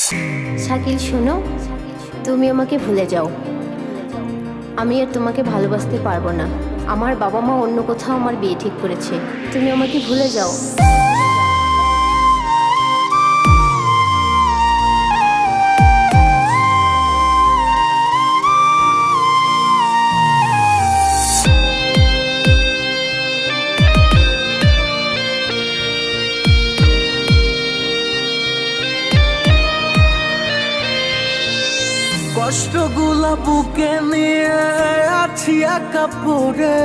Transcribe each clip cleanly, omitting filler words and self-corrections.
শাকিল শোনো, তুমি আমাকে ভুলে যাও। আমি আর তোমাকে ভালোবাসতে পারবো না। আমার বাবা মা অন্য কোথাও আমার বিয়ে ঠিক করেছে। তুমি আমাকে ভুলে যাও। কষ্টগুলা বুকে নিয়ে আছি একা পড়ে,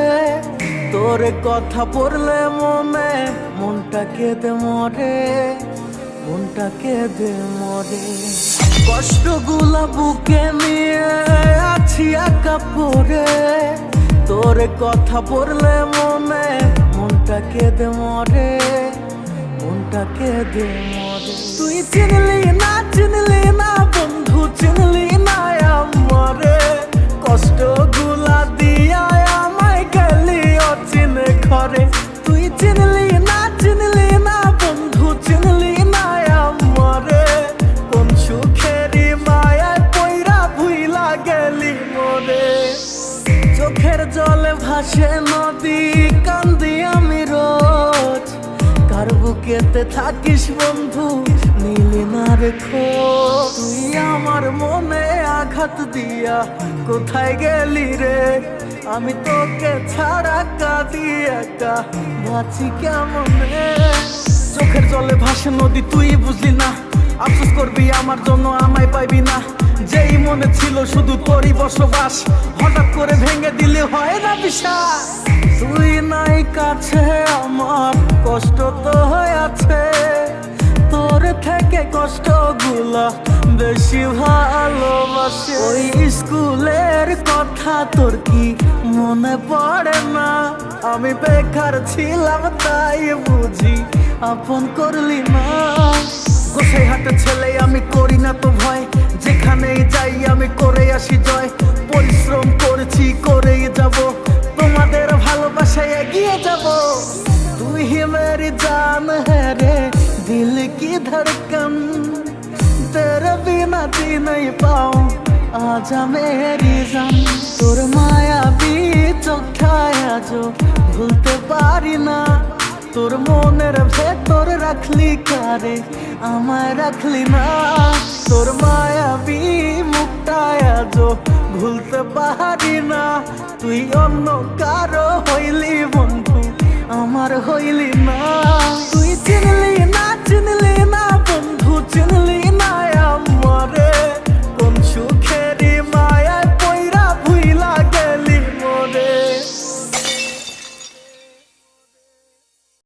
তোর কথা পড়লে মনটা কেঁদে মরে, মনটা কেঁদে মরে। কষ্টগুলা বুকে নিয়ে আছি একা পড়ে, তোর কথা পড়লে মনটা কেঁদে মরে, মনটা কেঁদে মরে। তুই চিনলি না বন্ধু, চিনলি না আমারে, কষ্টগুলা দিয়া আমায় গেলি অচিনে ঘরে। তুই চিনলি না বন্ধু, চিনলি না আমারে, কোন সুখেরই মায়ায় পইরা ভুইলা গেলি মোরে। চোখের জলে ভাসে নদী, কান্দি আমি রোজ, কার বুকেতে থাকিস বন্ধু নিলি না রেখো। তুই আমার মনে আঘাত দিয়া কোথায় গেলি রে, আমি তোকে ছাড়া কাঁদি একা বাঁচি কেমনে। চোখের জলে ভাসে নদী, তুই বুঝলি না, আফসোস করবি আমার জন্য আমায় পাইবি না। যেই মনে ছিল শুধু তোরই বসবাস, হঠাৎ করে ভেঙে দিলে হয় না বিশ্বাস। তুই নাই কাছে আমার কষ্ট তো হয়ে আছে, তোর থেকে কষ্টগুলা বেশি ভালোবাসে। ওই স্কুলের কথা তোর কি মনে পড়ে না, আমি বেকার ছিলাম তাই বুঝি আপন করলি না। গোসাই হাটের ছেলে আমি করি না তো ভয়, যেখানেই যাই আমি করে আসি জয়। পরিশ্রম করেছি করেই যাব, তোমাদের ভালোবাসায় এগিয়ে যাব। তুই হি মেরি জান है रे, दिल की धड़कन, तेरे बिना जी नहीं पाऊं, आजा मेरी जान। তোর মায়াবী চোখায়া जो ভুলতে পারি না, তোর মনের ভেতর রাখলি কারে আমায় রাখলি না। তোর মায়াবী মুখটায়া जो ভুলতে পারি না, তুই অন্য কারো হইলি বন্ধু আমার হইলি না। তুই চিনলি না বন্ধু, চিনলি